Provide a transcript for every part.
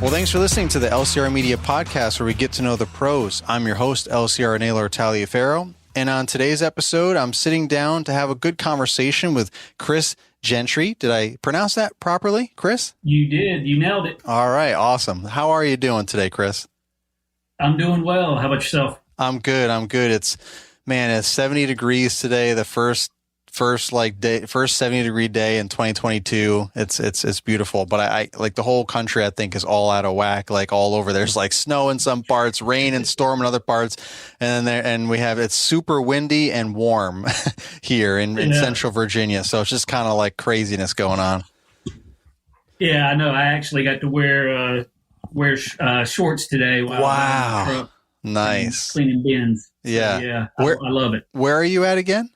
Well, thanks for listening to the LCR Media Podcast, where we get to know the pros. I'm your host, LCR Naylor Taliaferro. And on today's episode, I'm sitting down to have a good conversation with Chris Gentry. Did I pronounce that properly, Chris? You did. You nailed it. All right. Awesome. How are you doing today, Chris? I'm doing well. How about yourself? I'm good. It's 70 degrees today. The first 70-degree day in 2022. It's beautiful, but I like the whole country, I think, is all out of whack. Like all over, there's like snow in some parts, rain and storm in other parts, and it's super windy and warm here in Central Virginia. So it's just kind of like craziness going on. Yeah, I know. I actually got to wear shorts today. While wow, I was in the truck nice cleaning bins. Yeah, so, yeah. I love it. Where are you at again?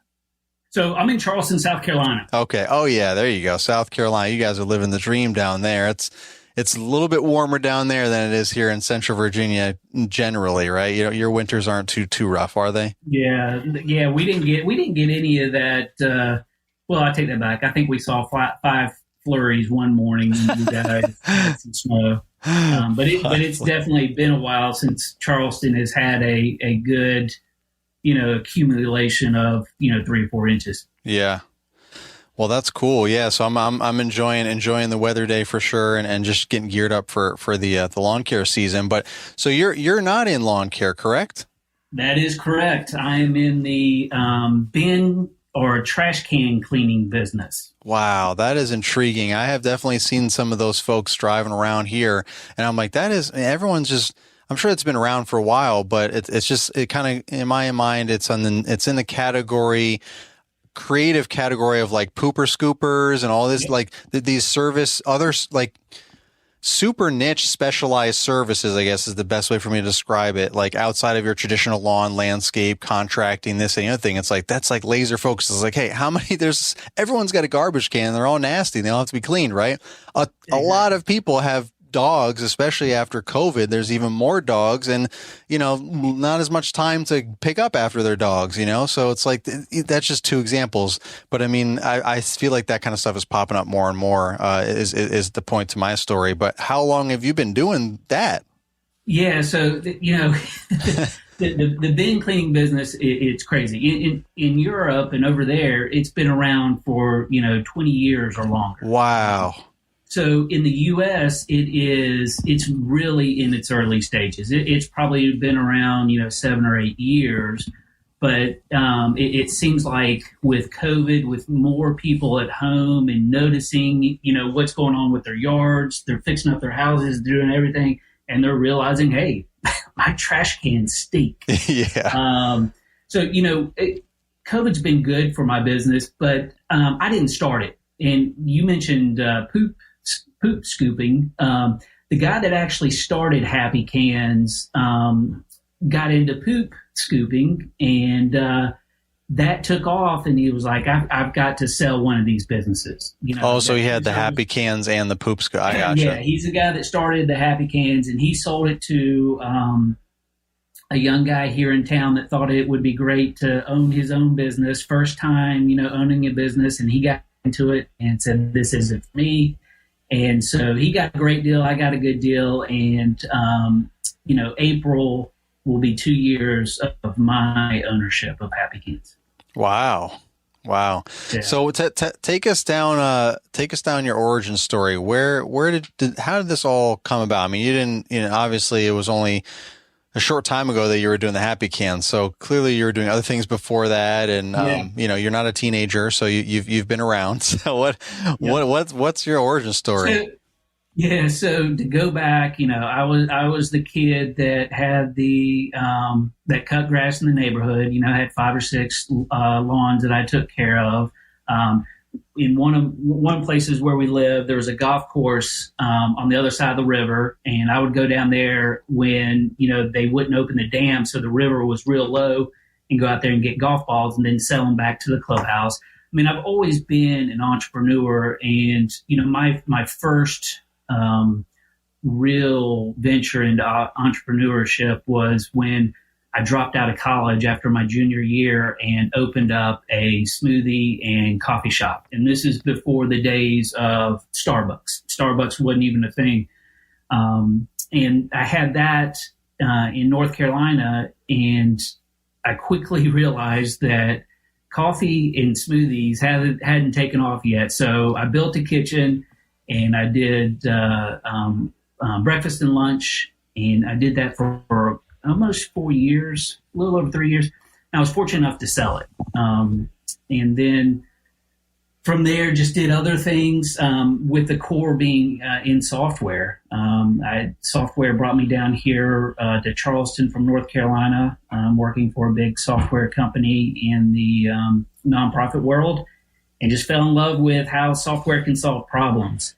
So I'm in Charleston, South Carolina. Okay. Oh yeah, there you go. South Carolina. You guys are living the dream down there. It's a little bit warmer down there than it is here in Central Virginia generally, right? You know, your winters aren't too rough, are they? Yeah. We didn't get any of that. Well, I take that back. I think we saw 5 flurries one morning. And you guys had some snow. But it's definitely been a while since Charleston has had a good, accumulation of 3 or 4 inches. Yeah. Well, that's cool. Yeah. So I'm enjoying the weather day for sure, and just getting geared up for the lawn care season. But so you're not in lawn care, correct? That is correct. I am in the bin or trash can cleaning business. Wow, that is intriguing. I have definitely seen some of those folks driving around here, and I'm like, everyone's just. I'm sure it's been around for a while, but it kind of, in my mind, it's in the creative category of like pooper scoopers and all this, like these others, like super niche specialized services, I guess is the best way for me to describe it. Like outside of your traditional lawn, landscape, contracting, this and the other thing. It's like, that's like laser focus. It's like, hey, everyone's got a garbage can. They're all nasty. They all have to be cleaned, right? A lot of people have dogs, especially after COVID. There's even more dogs, and not as much time to pick up after their dogs, so it's like that's just 2 examples, but I mean I feel like that kind of stuff is popping up more and more, is the point to my story. But how long have you been doing that? So the bin cleaning business, it's crazy in Europe and over there. It's been around for 20 years or longer. Wow. So in the U.S., it's really in its early stages. It's probably been around, 7 or 8 years. But it seems like with COVID, with more people at home and noticing, what's going on with their yards, they're fixing up their houses, doing everything, and they're realizing, hey, my trash cans stink. Yeah. COVID's been good for my business, but I didn't start it. And you mentioned poop scooping. The guy that actually started Happy Cans got into poop scooping, and that took off. And he was like, "I've got to sell one of these businesses." So he had the Happy Cans and the poop scoop. I gotcha. Yeah, he's the guy that started the Happy Cans, and he sold it to a young guy here in town that thought it would be great to own his own business. First time, owning a business, and he got into it and said, "This isn't for me." And so he got a great deal. I got a good deal. And, April will be 2 years of my ownership of Happy Cans. Wow. Yeah. So take us down your origin story. How did this all come about? I mean, you didn't, obviously it was only a short time ago that you were doing the Happy Cans. So clearly you were doing other things before that. And, you're not a teenager, so you've been around. So what's your origin story? So to go back, I was the kid that had that cut grass in the neighborhood. I had 5 or 6 lawns that I took care of. In one places where we lived, there was a golf course on the other side of the river, and I would go down there when they wouldn't open the dam, so the river was real low, and go out there and get golf balls and then sell them back to the clubhouse. I mean, I've always been an entrepreneur, and my first real venture into entrepreneurship was when I dropped out of college after my junior year and opened up a smoothie and coffee shop. And this is before the days of Starbucks. Starbucks wasn't even a thing. And I had that in North Carolina, and I quickly realized that coffee and smoothies hadn't taken off yet. So I built a kitchen, and I did breakfast and lunch, and I did that for almost 4 years, a little over 3 years. And I was fortunate enough to sell it. And then from there, just did other things, with the core being in software. Software brought me down here to Charleston from North Carolina, working for a big software company in the nonprofit world, and just fell in love with how software can solve problems.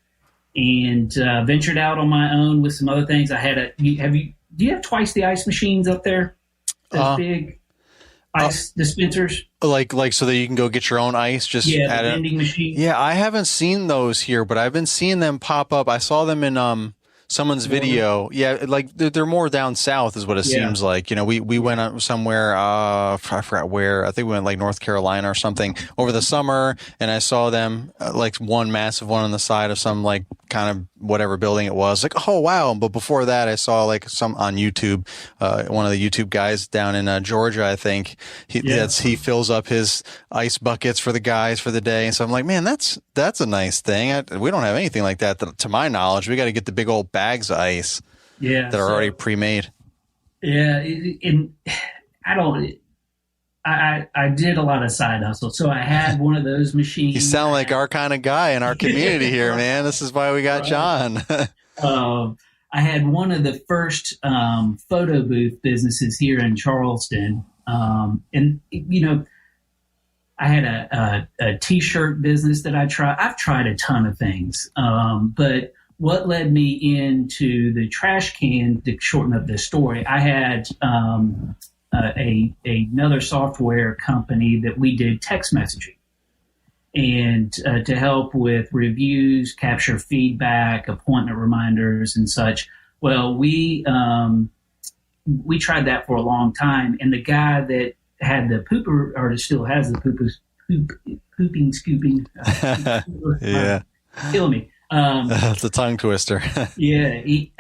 And ventured out on my own with some other things. I had do you have twice the ice machines up there? Those big ice dispensers? Like so that you can go get your own ice? Just the vending machine. Yeah, I haven't seen those here, but I've been seeing them pop up. I saw them in someone's video. Yeah, like they're more down south is what it seems like. You know, we went somewhere, I forgot where. I think we went like North Carolina or something over the summer, and I saw them like one massive one on the side of some like kind of whatever building it was. Like, oh wow. But before that, I saw like some on YouTube, one of the YouTube guys down in Georgia, I think he fills up his ice buckets for the guys for the day. And so I'm like, man, that's a nice thing. We don't have anything like that to my knowledge. We got to get the big old bags of ice that are already pre-made. Yeah. I did a lot of side hustle. So I had one of those machines. You sound like our kind of guy in our community here, man. This is why we got John. I had one of the first photo booth businesses here in Charleston. And, you know, I had a T-shirt business that I've tried a ton of things. But what led me into the trash can, to shorten up this story, I had another software company that we did text messaging, and to help with reviews, capture feedback, appointment reminders, and such. Well, we tried that for a long time, and the guy that had the pooper, or still has the pooping, scooping, killing me. It's a tongue twister. He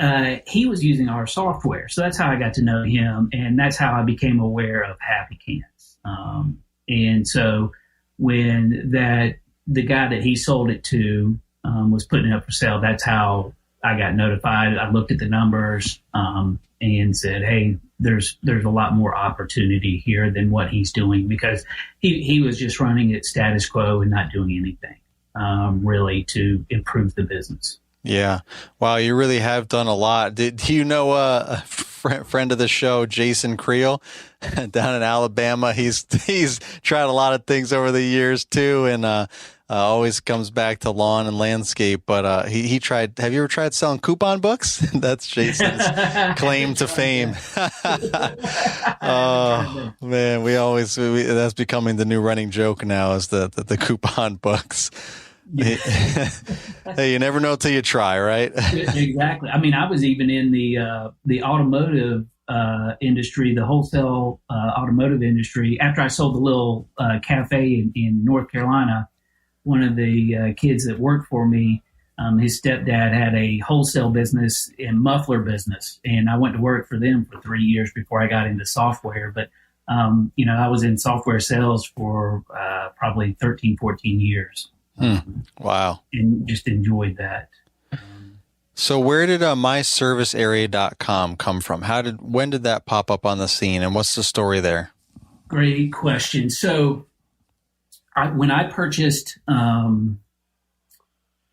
was using our software, so that's how I got to know him, and that's how I became aware of Happy Cans. And so when the guy that he sold it to was putting it up for sale, that's how I got notified. I looked at the numbers and said, "Hey, there's a lot more opportunity here than what he's doing," because he was just running it status quo and not doing anything. Really to improve the business. Yeah. Wow. You really have done a lot. Do you know a friend of the show, Jason Creel, down in Alabama? He's tried a lot of things over the years too, and always comes back to lawn and landscape. But he tried. Have you ever tried selling coupon books? That's Jason's claim to fame. Oh man, that's becoming the new running joke now, is the coupon books. Hey, you never know till you try, right? Exactly. I mean, I was even in the automotive industry, the wholesale automotive industry. After I sold the little cafe in North Carolina, one of the kids that worked for me, his stepdad had a wholesale business and muffler business, and I went to work for them for 3 years before I got into software. But you know, I was in software sales for probably 13, 14 years. Wow. And just enjoyed that. So where did myservicearea.com come from? When did that pop up on the scene, and what's the story there? Great question. So when I purchased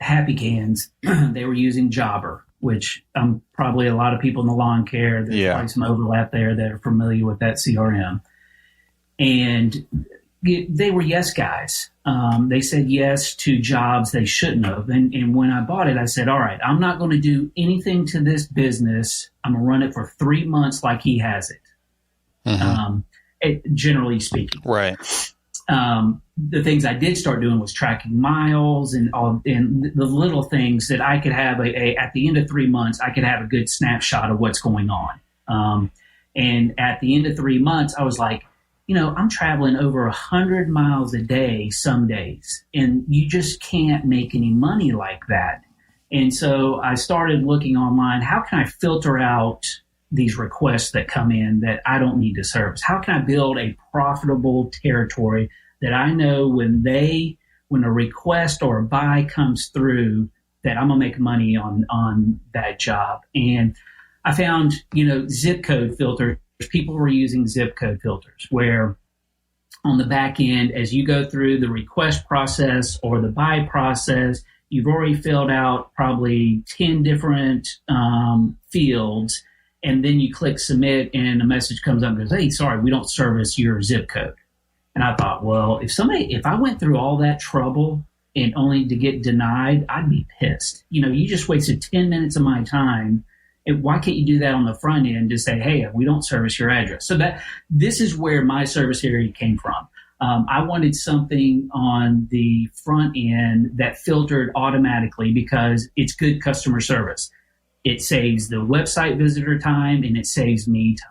Happy Cans, they were using Jobber, which probably a lot of people in the lawn care, there's probably some overlap there that are familiar with that CRM. And they were yes guys. They said yes to jobs they shouldn't have. And when I bought it, I said, all right, I'm not going to do anything to this business. I'm going to run it for 3 months like he has it. Generally speaking. Right. The things I did start doing was tracking miles and the little things that I could have at the end of 3 months, I could have a good snapshot of what's going on. And at the end of 3 months, I was like, you know, I'm traveling over 100 miles a day some days, and you just can't make any money like that. And so I started looking online. How can I filter out these requests that come in that I don't need to service? How can I build a profitable territory that I know when a request or a buy comes through, that I'm gonna make money on that job? And I found, zip code filters. People were using zip code filters where on the back end, as you go through the request process or the buy process, you've already filled out probably 10 different fields, and then you click submit and a message comes up and goes, hey, sorry, we don't service your zip code. And I thought, well, if I went through all that trouble and only to get denied, I'd be pissed. You just wasted 10 minutes of my time. And why can't you do that on the front end? Just say, hey, we don't service your address. So this is where my service area came from. I wanted something on the front end that filtered automatically because it's good customer service. It saves the website visitor time and it saves me time.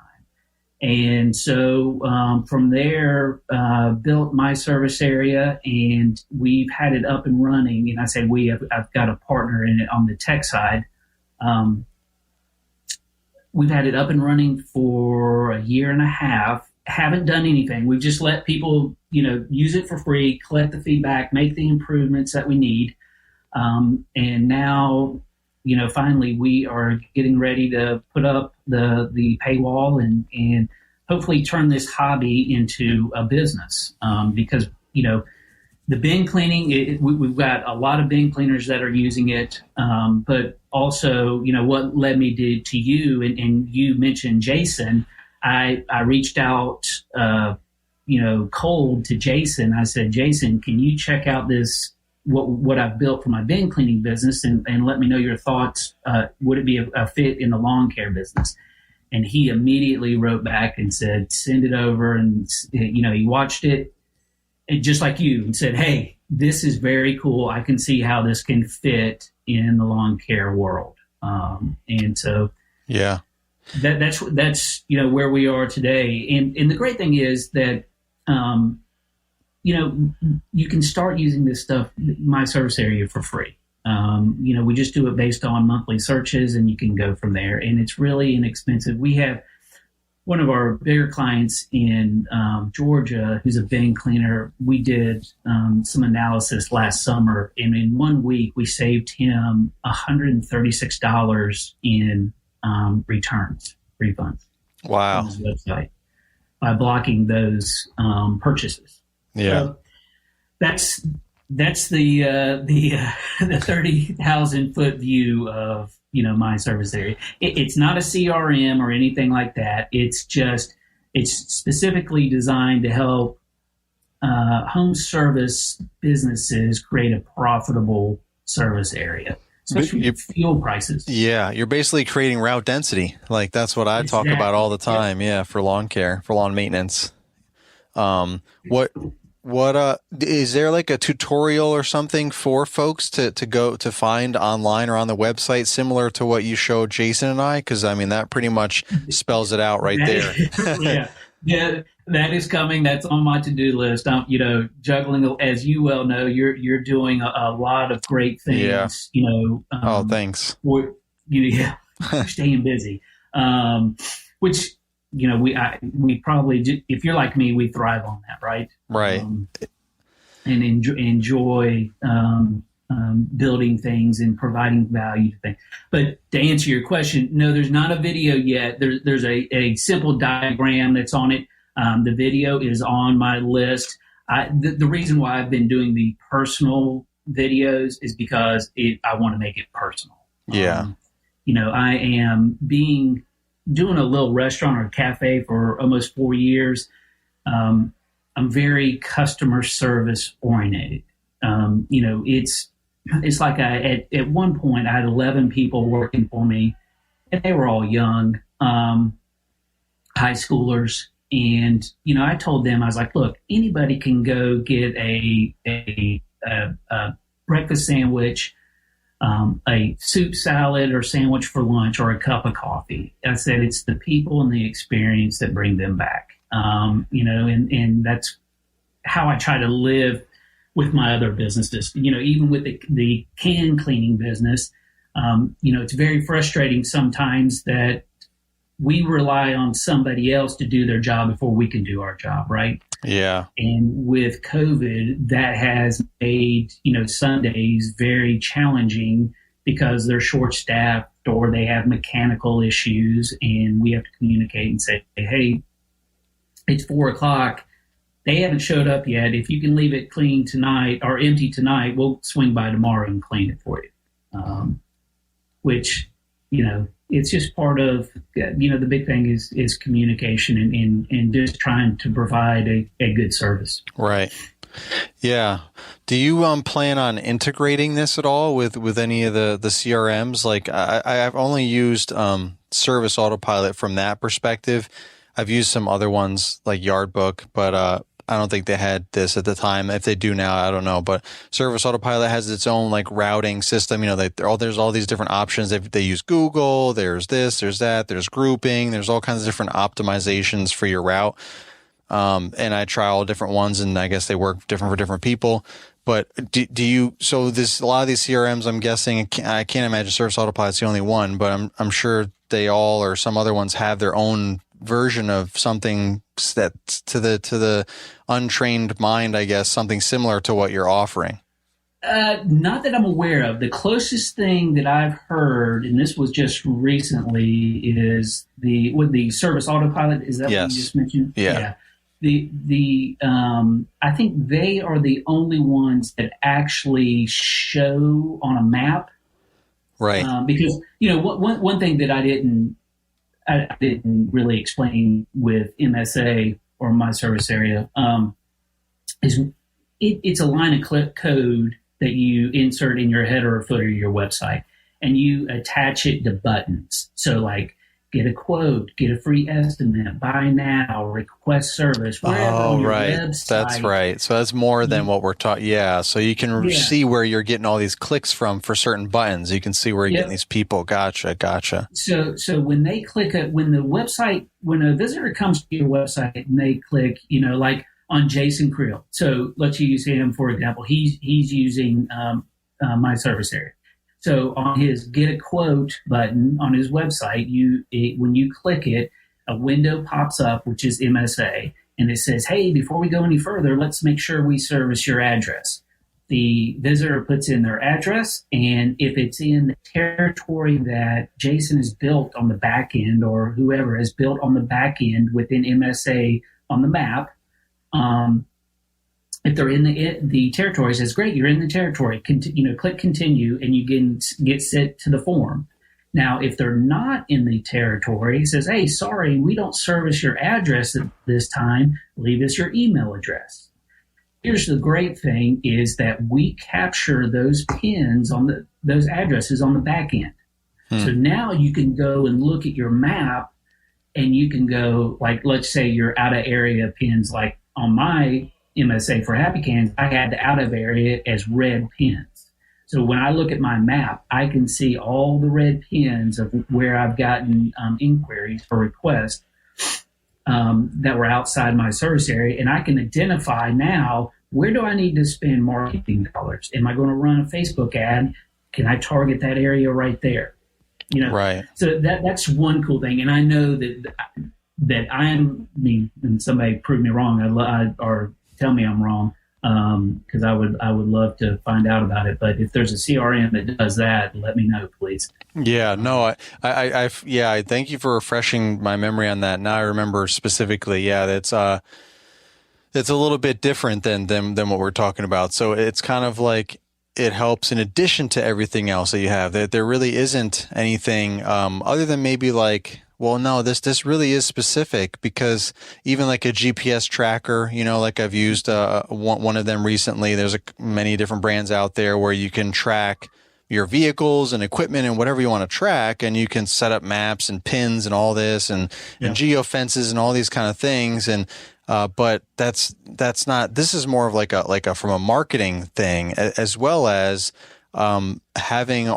And so from there, built my service area, and we've had it up and running. And I say I've got a partner in it on the tech side. We've had it up and running for a year and a half. Haven't done anything. We've just let people, use it for free, collect the feedback, make the improvements that we need. And now, finally we are getting ready to put up the paywall and hopefully turn this hobby into a business. Because, the bin cleaning, we've got a lot of bin cleaners that are using it. But also, what led me to you, and you mentioned Jason. I reached out, cold to Jason. I said, Jason, can you check out this, what I've built for my bin cleaning business, and let me know your thoughts. Would it be a fit in the lawn care business? And he immediately wrote back and said, send it over. And, he watched it, and just like you, and said, hey, this is very cool. I can see how this can fit in the lawn care world. And so, yeah, that's where we are today. And the great thing is that, you can start using this stuff, my service area, for free. We just do it based on monthly searches, and you can go from there. And it's really inexpensive. We have one of our bigger clients in Georgia, who's a bin cleaner. We did some analysis last summer, and in 1 week we saved him $136 in refunds. Wow! On his website by blocking those purchases. Yeah, so that's the 30,000 foot view of my service area. It's not a CRM or anything like that. It's specifically designed to help home service businesses create a profitable service area, especially with fuel prices. Yeah, you're basically creating route density. Like that's what I talk about all the time. Yeah, for lawn care, for lawn maintenance. What is there like a tutorial or something for folks to go to find online or on the website, similar to what you showed Jason and I? Because I mean that pretty much spells it out right there. Yeah, that is coming. That's on my to-do list. Juggling, as you well know, you're doing a lot of great things. Yeah. Thanks. Staying busy, which. We probably, if you're like me, we thrive on that, right? Right. And enjoy building things and providing value to things. But to answer your question, no, there's not a video yet. There's a simple diagram that's on it. The video is on my list. The reason why I've been doing the personal videos is because I want to make it personal. Yeah. I am doing a little restaurant or cafe for almost 4 years. I'm very customer service oriented. It's like at one point I had 11 people working for me, and they were all young, high schoolers. And, I told them, I was like, look, anybody can go get a breakfast sandwich, a soup salad or sandwich for lunch, or a cup of coffee. I said, it's the people and the experience that bring them back. And that's how I try to live with my other businesses. Even with the can cleaning business, It's very frustrating sometimes that we rely on somebody else to do their job before we can do our job, right? Yeah. And with COVID, that has made, Sundays very challenging because they're short staffed or they have mechanical issues, and we have to communicate and say, hey, it's 4 o'clock. They haven't showed up yet. If you can leave it clean tonight or empty tonight, we'll swing by tomorrow and clean it for you. Which, it's just part of, the big thing is communication and just trying to provide a good service. Right. Yeah. Do you plan on integrating this at all with any of the CRMs? Like I've only used Service Autopilot from that perspective. I've used some other ones like Yardbook, but I don't think they had this at the time. If they do now, I don't know. But Service Autopilot has its own like routing system. There's all these different options. They use Google. There's this, there's that, there's grouping. There's all kinds of different optimizations for your route. And I try all different ones, and I guess they work different for different people. But do you? So a lot of these CRMs, I'm guessing, I can't imagine Service Autopilot's the only one, but I'm sure they all or some other ones have their own version of something that to the untrained mind, I guess, something similar to what you're offering. Not that I'm aware of. The closest thing that I've heard, and this was just recently, is the Service Autopilot. Is that Yes. what you just mentioned? Yeah. I think they are the only ones that actually show on a map. Right. Because one thing that I didn't really explain with MSA or my service area is it's a line of code that you insert in your header or footer of your website, and you attach it to buttons. So like, get a quote, get a free estimate, buy now, request service, wherever on your website. That's right. So that's more than what we're talking. Yeah. So you can see where you're getting all these clicks from for certain buttons. You can see where you're getting these people. Gotcha. So when they click when a visitor comes to your website and they click, like on Jason Creel. So let's use him for example. He's using my service area. So on his get a quote button on his website, when you click it, a window pops up, which is MSA, and it says, hey, before we go any further, let's make sure we service your address. The visitor puts in their address, and if it's in the territory that Jason has built on the back end or whoever has built on the back end within MSA on the map, if they're in the territory, it says, great, you're in the territory. Click continue, and you get sent to the form. Now, if they're not in the territory, it says, hey, sorry, we don't service your address at this time. Leave us your email address. Here's the great thing is that we capture those pins on those addresses on the back end. So now you can go and look at your map, and you can go, like, let's say you're out of area pins, like on my MSA for Happy Cans, I had the out of area as red pins. So when I look at my map, I can see all the red pins of where I've gotten inquiries for requests that were outside my service area. And I can identify now, where do I need to spend marketing dollars? Am I going to run a Facebook ad? Can I target that area right there? Right. So that's one cool thing. And I know that and somebody prove me wrong, or tell me I'm wrong, because I would love to find out about it. But if there's a CRM that does that, let me know, please. Yeah, no, I thank you for refreshing my memory on that. Now I remember specifically. Yeah, it's a little bit different than what we're talking about. So it's kind of like it helps in addition to everything else that you have. There really isn't anything other than maybe like, well, no, this really is specific, because even like a GPS tracker, like I've used one of them recently. There's many different brands out there where you can track your vehicles and equipment and whatever you want to track, and you can set up maps and pins and all this and geofences and all these kind of things. And but that's not. This is more of like a from a marketing thing, as well as having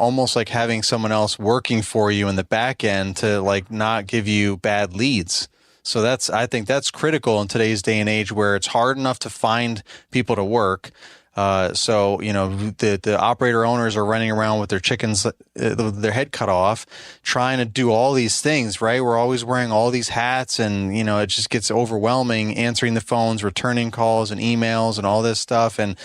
someone else working for you in the back end to like not give you bad leads. So I think that's critical in today's day and age, where it's hard enough to find people to work. So, the operator owners are running around with their chickens, their head cut off, trying to do all these things, right? We're always wearing all these hats and, it just gets overwhelming answering the phones, returning calls and emails and all this stuff. And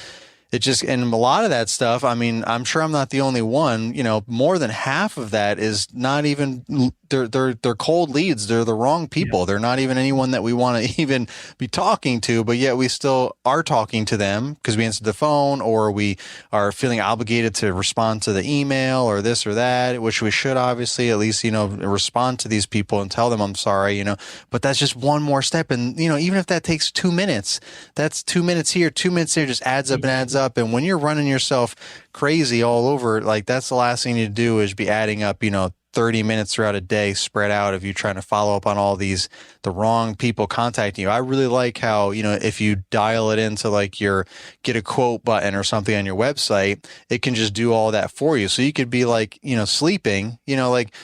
and a lot of that stuff, I mean, I'm sure I'm not the only one, more than half of that is not even, they're cold leads. They're the wrong people. Yeah. They're not even anyone that we want to even be talking to, but yet we still are talking to them because we answered the phone or we are feeling obligated to respond to the email or this or that, which we should obviously at least, respond to these people and tell them I'm sorry, but that's just one more step. And, even if that takes 2 minutes, that's 2 minutes here, 2 minutes there, just adds up and adds up. And when you're running yourself crazy all over, like that's the last thing you do is be adding up, 30 minutes throughout a day spread out of you trying to follow up on all the wrong people contacting you. I really like how, if you dial it into like your get a quote button or something on your website, it can just do all that for you. So you could be like, sleeping,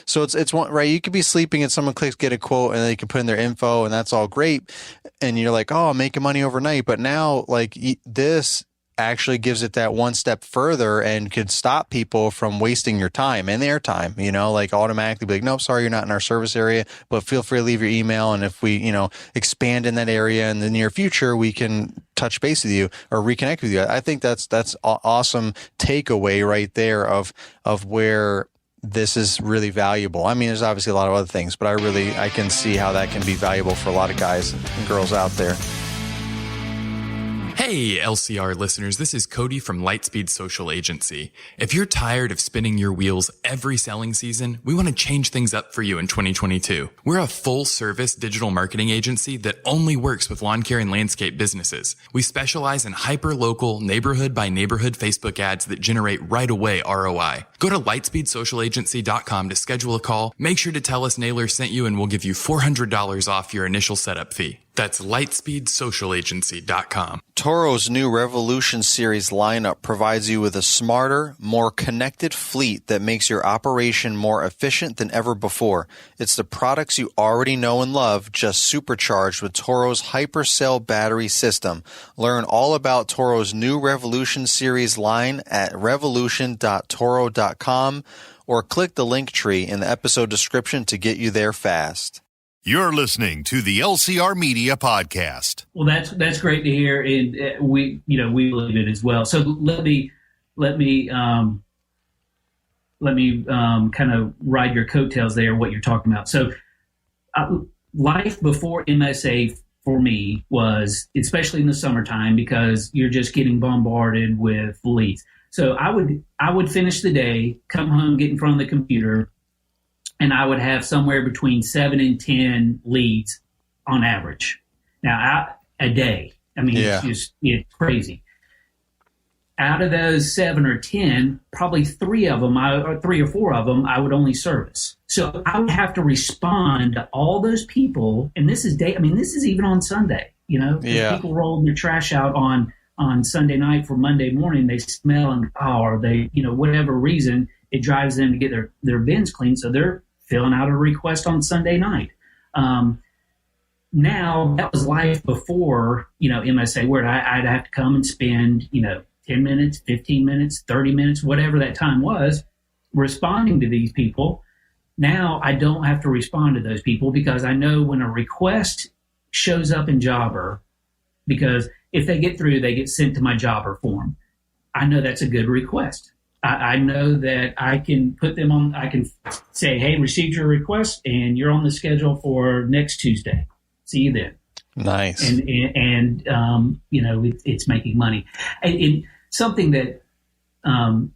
so it's one, right. You could be sleeping and someone clicks get a quote and they can put in their info and that's all great. And you're like, oh, I'm making money overnight. But now like this actually gives it that one step further and could stop people from wasting your time and their time, like automatically be like, no, sorry, you're not in our service area, but feel free to leave your email. And if we, expand in that area in the near future, we can touch base with you or reconnect with you. I think that's awesome takeaway right there of where this is really valuable. I mean, there's obviously a lot of other things, but I can see how that can be valuable for a lot of guys and girls out there. Hey, LCR listeners, this is Cody from Lightspeed Social Agency. If you're tired of spinning your wheels every selling season, we want to change things up for you in 2022. We're a full-service digital marketing agency that only works with lawn care and landscape businesses. We specialize in hyper-local, neighborhood-by-neighborhood Facebook ads that generate right away ROI. Go to lightspeedsocialagency.com to schedule a call. Make sure to tell us Naylor sent you and we'll give you $400 off your initial setup fee. That's lightspeedsocialagency.com. Toro's new Revolution Series lineup provides you with a smarter, more connected fleet that makes your operation more efficient than ever before. It's the products you already know and love, just supercharged with Toro's HyperCell battery system. Learn all about Toro's new Revolution Series line at revolution.toro.com or click the link tree in the episode description to get you there fast. You're listening to the LCR Media Podcast. Well, that's great to hear, and we believe it as well. So let me kind of ride your coattails there. What you're talking about. So life before MSA for me was, especially in the summertime, because you're just getting bombarded with leads. So I would finish the day, come home, get in front of the computer, and I would have somewhere between 7 and 10 leads on average. Now, a day. I mean, it's crazy. Out of those 7 or 10, probably 3 or 4 of them, I would only service. So I would have to respond to all those people. And this is this is even on Sunday, people roll their trash out on Sunday night for Monday morning. They smell and, or they, whatever reason, it drives them to get their bins clean. So they're filling out a request on Sunday night. Now that was life before, MSA, where I'd have to come and spend, 10 minutes, 15 minutes, 30 minutes, whatever that time was, responding to these people. Now I don't have to respond to those people because I know when a request shows up in Jobber, because if they get through, they get sent to my Jobber form. I know that's a good request. I know that I can put them on, I can say, hey, received your request and you're on the schedule for next Tuesday. See you then. Nice. And it's making money. And something that, in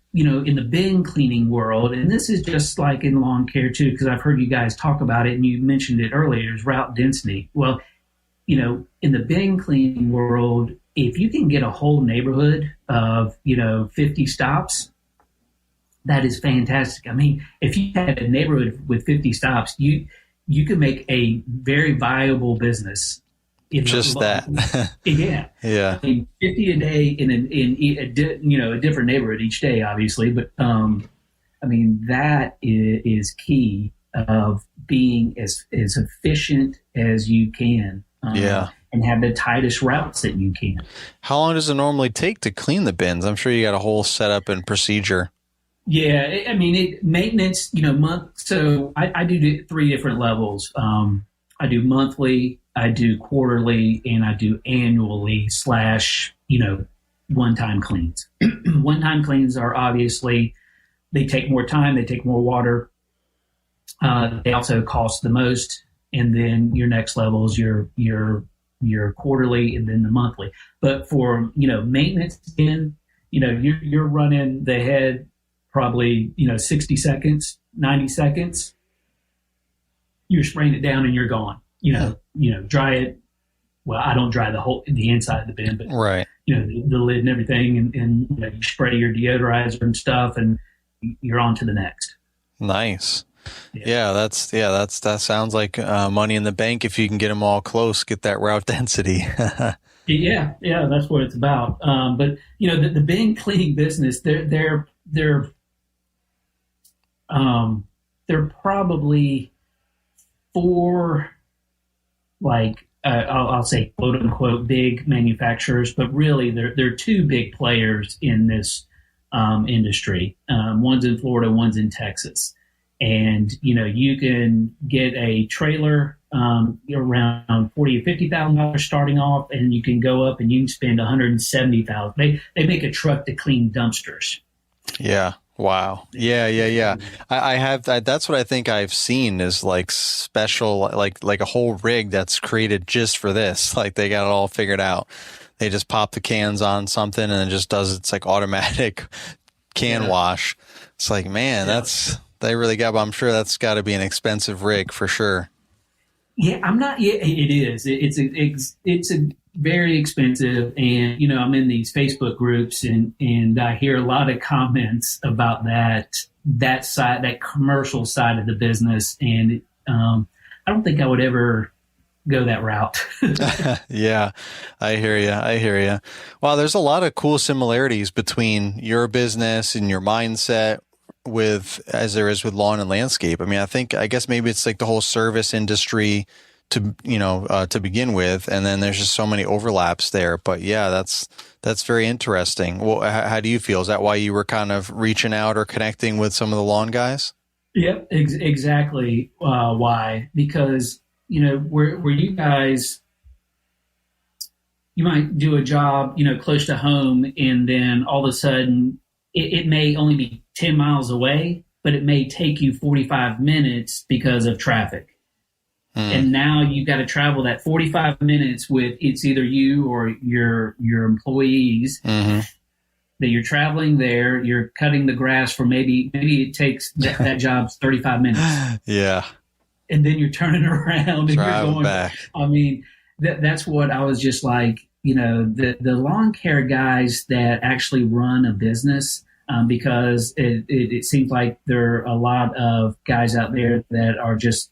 the bin cleaning world, and this is just like in lawn care too, because I've heard you guys talk about it and you mentioned it earlier, is route density. Well, in the bin cleaning world, if you can get a whole neighborhood of, 50 stops, that is fantastic. I mean, if you had a neighborhood with 50 stops, you could make a very viable business. Just that. Yeah. Yeah. I mean, 50 a day in a different neighborhood each day, obviously. But, that is key of being as efficient as you can. and have the tightest routes that you can. How long does it normally take to clean the bins? I'm sure you got a whole setup and procedure. Yeah, I mean, maintenance, month. So I do 3 different levels. I do monthly, I do quarterly, and I do annually / one-time cleans. One-time cleans are obviously, they take more time, they take more water. They also cost the most. And then your next level is your quarterly and then the monthly. But for, maintenance, you're running the head probably, 60 seconds, 90 seconds. You're spraying it down and you're gone. Dry it. Well, I don't dry the inside of the bin, but right. The lid and everything, and you spray your deodorizer and stuff, and you're on to the next. Nice. Yeah, that sounds like money in the bank if you can get them all close, get that route density. Yeah, that's what it's about. But the bin cleaning business, they're probably 4, I'll say quote unquote big manufacturers, but really they're 2 big players in this industry. One's in Florida, one's in Texas. And, you can get a trailer around $40,000 or $50,000 starting off, and you can go up and you can spend $170,000. They make a truck to clean dumpsters. Yeah. Wow. Yeah. I have that. That's what I think I've seen is like special, like a whole rig that's created just for this. Like they got it all figured out. They just pop the cans on something and it just does, it's like automatic can wash. It's like, man, they really got, but I'm sure that's got to be an expensive rig for sure. Yeah, it is. It's a very expensive. And, I'm in these Facebook groups and I hear a lot of comments about that side, that commercial side of the business. And I don't think I would ever go that route. Yeah, I hear you. Well, there's a lot of cool similarities between your business and your mindset as there is with lawn and landscape. I mean, I guess maybe it's like the whole service industry to begin with, and then there's just so many overlaps there. But yeah, that's very interesting. Well, how do you feel? Is that why you were kind of reaching out or connecting with some of the lawn guys? Yep, exactly. Why? Because where you guys, you might do a job close to home, and then all of a sudden it may only be 10 miles away, but it may take you 45 minutes because of traffic. And now you've got to travel that 45 minutes with, it's either you or your employees that you're traveling there. You're cutting the grass for maybe it takes that job's 35 minutes. Yeah. And then you're turning around and you're going back. I mean, that's what I was just like, the lawn care guys that actually run a business, because it seems like there are a lot of guys out there that are just,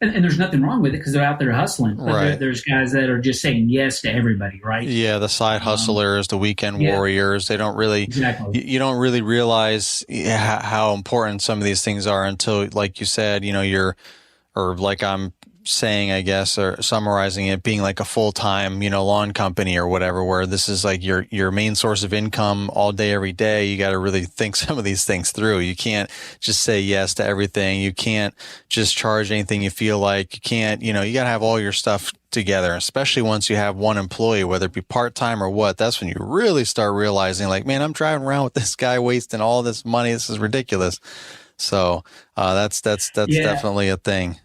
and there's nothing wrong with it because they're out there hustling. But right. There's guys that are just saying yes to everybody, right? Yeah, the side hustlers, the weekend warriors. They don't really, you don't really realize how important some of these things are until, like you said, or like I'm saying, I guess, or summarizing it, being like a full-time, lawn company or whatever, where this is like your main source of income all day, every day. You got to really think some of these things through. You can't just say yes to everything. You can't just charge anything you feel like. You can't, you got to have all your stuff together, especially once you have one employee, whether it be part-time or what. That's when you really start realizing like, man, I'm driving around with this guy wasting all this money. This is ridiculous. So, that's definitely a thing.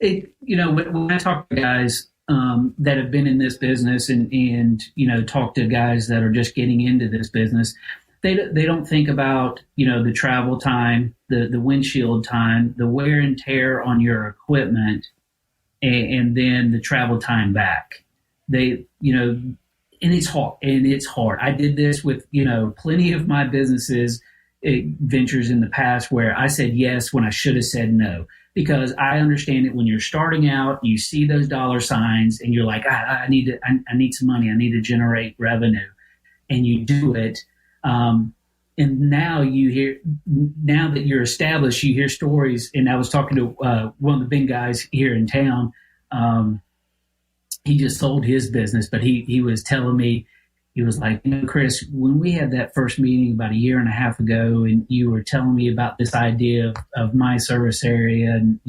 When I talk to guys that have been in this business and talk to guys that are just getting into this business, they don't think about the travel time, the windshield time, the wear and tear on your equipment, and then the travel time back. And it's hard. I did this with plenty of my businesses ventures in the past where I said yes when I should have said no. Because I understand it when you're starting out, you see those dollar signs and you're like, I need some money. I need to generate revenue. And you do it. And now now that you're established, you hear stories. And I was talking to one of the big guys here in town. he just sold his business, but he was telling me, he was like, Chris, when we had that first meeting about a year and a half ago, and you were telling me about this idea of my service area and,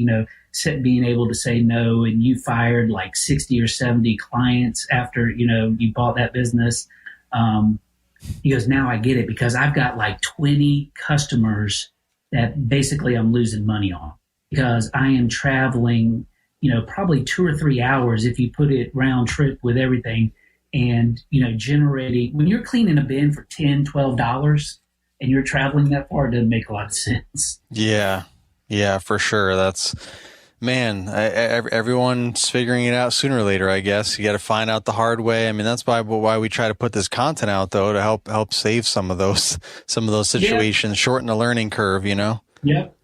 being able to say no, and you fired like 60 or 70 clients after, you bought that business. He goes, now I get it, because I've got like 20 customers that basically I'm losing money on, because I am traveling, probably 2 or 3 hours if you put it round trip with everything. And, generating, when you're cleaning a bin for $10, $12 and you're traveling that far, it doesn't make a lot of sense. Yeah, for sure. That's, man, everyone's figuring it out sooner or later, I guess. You got to find out the hard way. I mean, that's why we try to put this content out, though, to help save some of those situations, shorten the learning curve, Yep.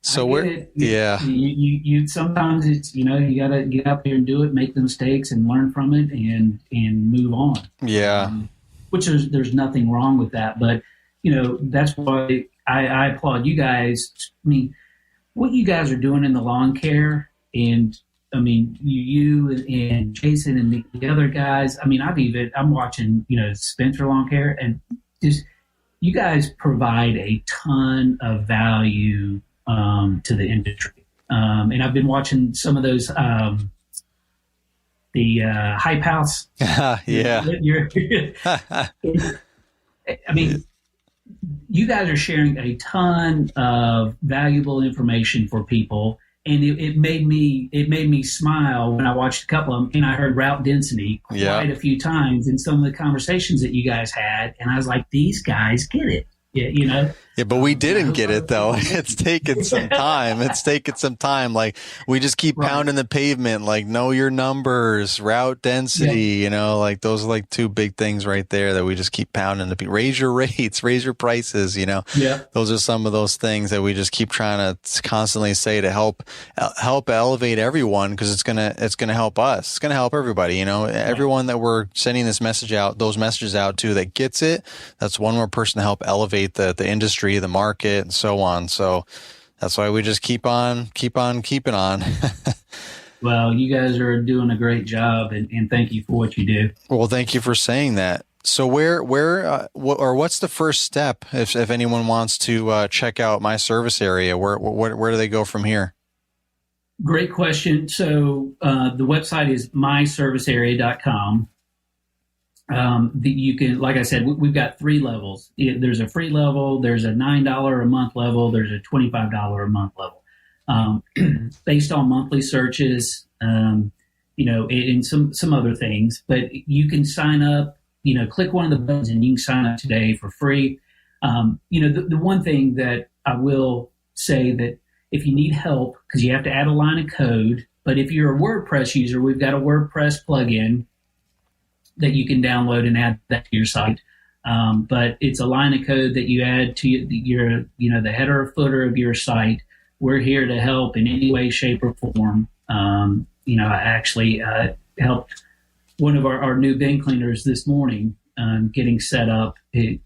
So you sometimes it's, you got to get out there and do it, make the mistakes and learn from it and move on. Yeah. Which there's nothing wrong with that. But, that's why I applaud you guys. I mean, what you guys are doing in the lawn care, and I mean, you and Jason and the other guys, I mean, I'm watching, Spencer Lawn Care, and just, you guys provide a ton of value to the industry. And I've been watching some of those, the Hype House. Yeah. I mean, you guys are sharing a ton of valuable information for people. And it made me smile when I watched a couple of them, and I heard route density quite a few times in some of the conversations that you guys had. And I was like, these guys get it. Yeah, Yeah, but we didn't get it, though. It's taken some time. Like, we just keep pounding the pavement, like, know your numbers, route density, like, those are like two big things right there that we just keep pounding. Raise your rates, raise your prices, Yeah. Those are some of those things that we just keep trying to constantly say to help elevate everyone, because it's gonna help us. It's gonna help everybody, everyone that we're sending those messages out to that gets it. That's one more person to help elevate the industry, the market, and so on. So that's why we just keep on keeping on. Well, you guys are doing a great job, and thank you for what you do. Well, thank you for saying that. So what's the first step if anyone wants to check out my service area? Where do they go from here? Great question. So the website is myservicearea.com. You can, like I said, we've got 3 levels. There's a free level, there's a $9 a month level, there's a $25 a month level, based on monthly searches, and some other things. But you can sign up, click one of the buttons and you can sign up today for free. The one thing that I will say, that if you need help, because you have to add a line of code, but if you're a WordPress user, we've got a WordPress plugin that you can download and add that to your site. But it's a line of code that you add to your the header or footer of your site. We're here to help in any way, shape, or form. I actually helped one of our new bin cleaners this morning getting set up. I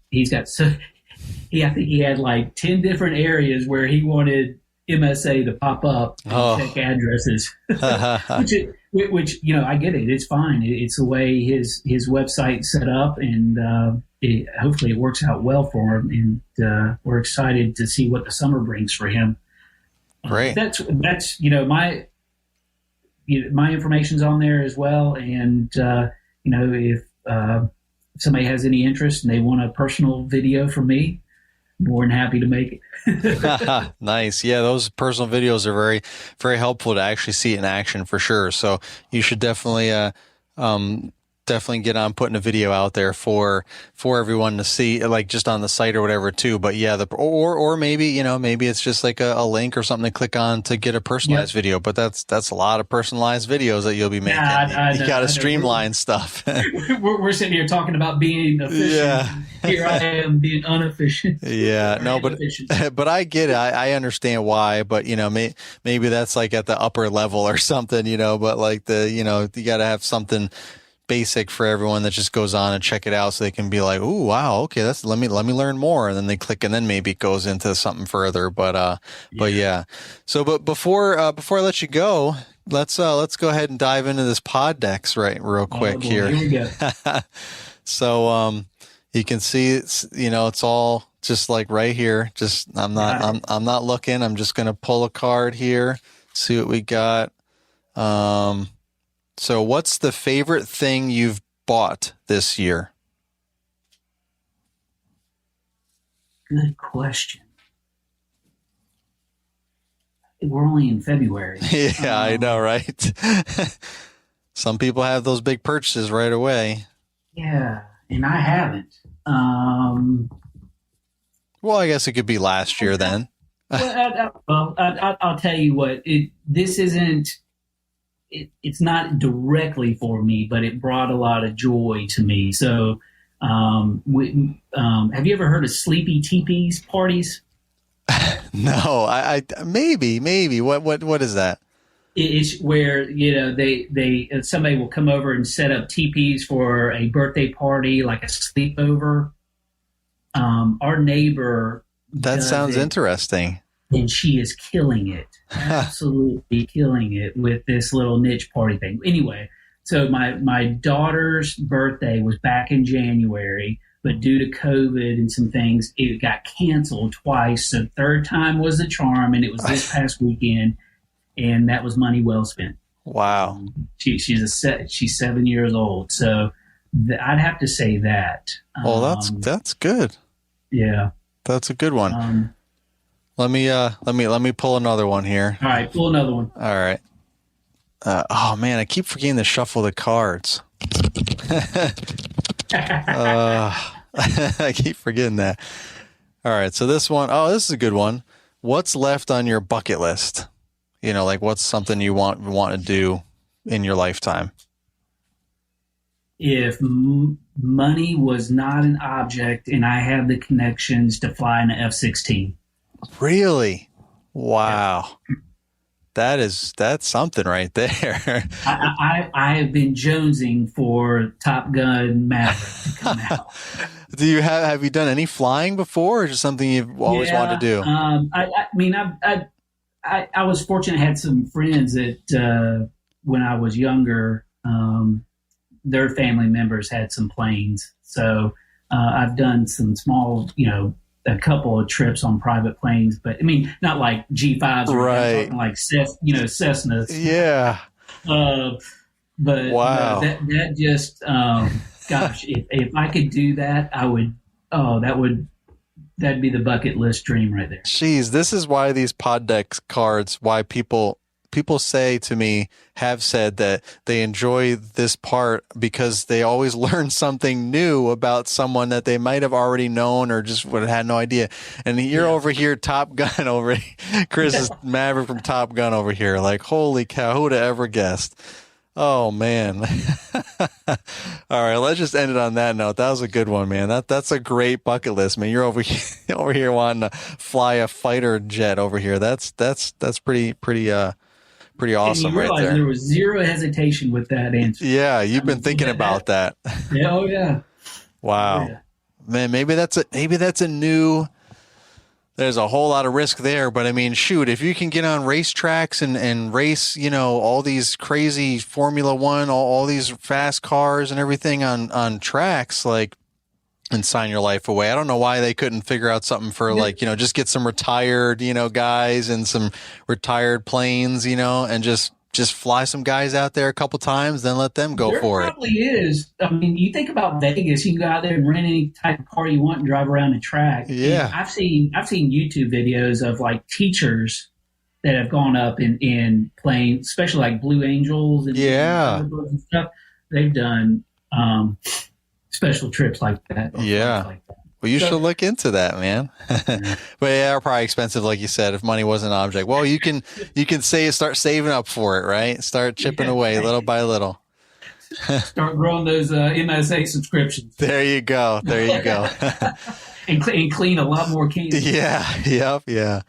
think he had like 10 different areas where he wanted MSA to pop up and check addresses, which I get it. It's fine. It's the way his website's set up, and hopefully it works out well for him. And we're excited to see what the summer brings for him. Great. That's my information's on there as well. And if somebody has any interest and they want a personal video from me, more than happy to make it. Nice. Yeah, those personal videos are very, very helpful to actually see it in action, for sure. So you should definitely get on putting a video out there for everyone to see, like just on the site or whatever too. But yeah, or maybe, maybe it's just like a link or something to click on to get a personalized video, but that's a lot of personalized videos that you'll be making. You got to streamline stuff. We're sitting here talking about being efficient. Yeah. Here I am being inefficient. Yeah, no, but I get it. I understand why, but maybe that's like at the upper level or something, but like you got to have something basic for everyone that just goes on and check it out, so they can be like, "Ooh, wow, okay, let me learn more," and then they click, and then maybe it goes into something further. But yeah. So, but before I let you go, let's go ahead and dive into this pod decks real quick here. Here we go. So you can see it's all just like right here. Just I'm not looking. I'm just gonna pull a card here, see what we got. So what's the favorite thing you've bought this year? Good question. We're only in February. Yeah, I know, right? Some people have those big purchases right away. Yeah, and I haven't. Well, I guess it could be last year then. I'll tell you what. This isn't. It's not directly for me, but it brought a lot of joy to me. So, have you ever heard of sleepy teepees parties? No, I maybe. What is that? It's where they somebody will come over and set up teepees for a birthday party, like a sleepover. Our neighbor that sounds interesting, and she is killing it, absolutely killing it with this little niche party thing. Anyway, so my daughter's birthday was back in January. But due to COVID and some things, it got canceled twice. So third time was the charm, and it was this past weekend, and that was money well spent. Wow. She's 7 years old, so I'd have to say that. Well, that's good. Yeah, that's a good one. Let me pull another one here. All right, pull another one. All right. Oh man, I keep forgetting to shuffle the cards. I keep forgetting that. All right, so this one, this is a good one. What's left on your bucket list? Like what's something you want to do in your lifetime? If money was not an object and I had the connections to fly an F-16. Really? Wow. Yeah. That's something right there. I have been jonesing for Top Gun Maverick to come out. Have you done any flying before, or just something you've always wanted to do? I was fortunate. I had some friends that when I was younger, their family members had some planes, so I've done some small, a couple of trips on private planes, but not like G5s, right? Like Cessnas. Yeah. But wow, that just, gosh, if I could do that, I would. Oh, that'd be the bucket list dream right there. Jeez, this is why these pod deck cards. Why people say to me, have said that they enjoy this part because they always learn something new about someone that they might have already known or just would have had no idea. And you're over here, Top Gun over here. Chris is Maverick from Top Gun over here. Like, holy cow, who would have ever guessed? Oh man. All right, let's just end it on that note. That was a good one, man. That's a great bucket list, man. You're over here wanting to fly a fighter jet over here. That's pretty awesome right there. There was zero hesitation with that answer. Yeah, you've been thinking about that. Yeah, oh yeah. Wow. Oh, yeah. Man, maybe that's a new. There's a whole lot of risk there, but shoot, if you can get on racetracks and race, all these crazy Formula One, all these fast cars and everything on tracks, like, and sign your life away. I don't know why they couldn't figure out something for just get some retired, guys and some retired planes, and just fly some guys out there a couple times, then let them go for it. There probably is. You think about Vegas, you can go out there and rent any type of car you want and drive around the track. Yeah. And I've seen YouTube videos of like teachers that have gone up in planes, especially like Blue Angels and and stuff. They've done special trips like that. Yeah. Like that. Well, you should look into that, man. But they're probably expensive, like you said, if money was an object. Well, you can start saving up for it, right? Start chipping away little by little. Start growing those MSA subscriptions. There you go. and clean a lot more cans. Yeah. Yep. Yeah.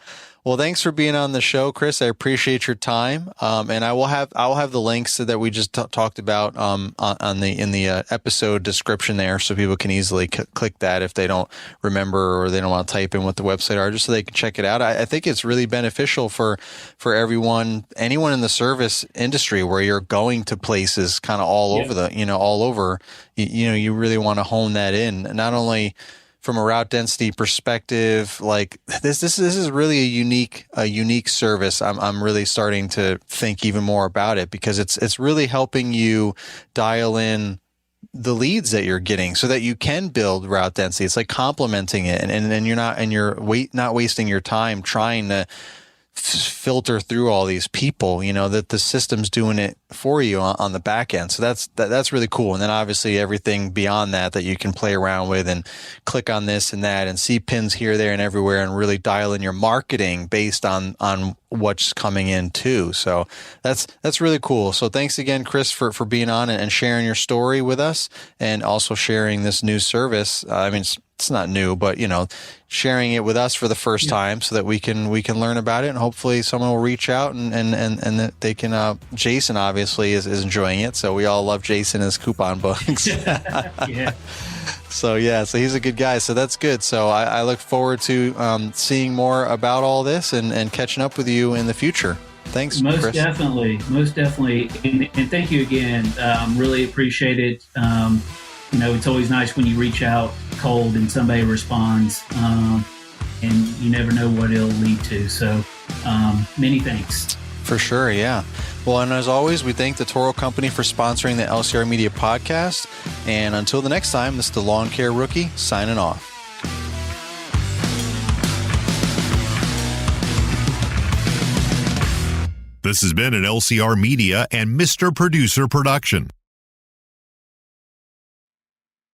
Well, thanks for being on the show, Chris. I appreciate your time. And I will have the links that we just talked about in the episode description there, so people can easily click that if they don't remember or they don't want to type in what the website are, just so they can check it out. I think it's really beneficial for anyone in the service industry where you're going to places kind of all over. You really want to hone that in, not only from a route density perspective. Like this is really a unique service. I'm really starting to think even more about it, because it's really helping you dial in the leads that you're getting so that you can build route density. It's like complementing it, and you're not wasting your time trying to filter through all these people, that the system's doing it for you on the back end. So that's really cool. And then obviously everything beyond that you can play around with and click on this and that and see pins here, there, and everywhere, and really dial in your marketing based on what's coming in too. So that's really cool. So thanks again, Chris, for being on and sharing your story with us, and also sharing this new service. I mean, it's not new, but sharing it with us for the first time, so that we can learn about it, and hopefully someone will reach out and that they can. Jason obviously is enjoying it, so we all love Jason and his coupon books. Yeah. So he's a good guy. So that's good. So I look forward to seeing more about all this and catching up with you in the future. Thanks, Most Chris. definitely. And thank you again. Really appreciate it. It's always nice when you reach out cold and somebody responds, and you never know what it'll lead to. So many thanks. For sure, yeah. Well, and as always, we thank the Toro Company for sponsoring the LCR Media podcast. And until the next time, this is the Lawn Care Rookie signing off. This has been an LCR Media and Mr. Producer production.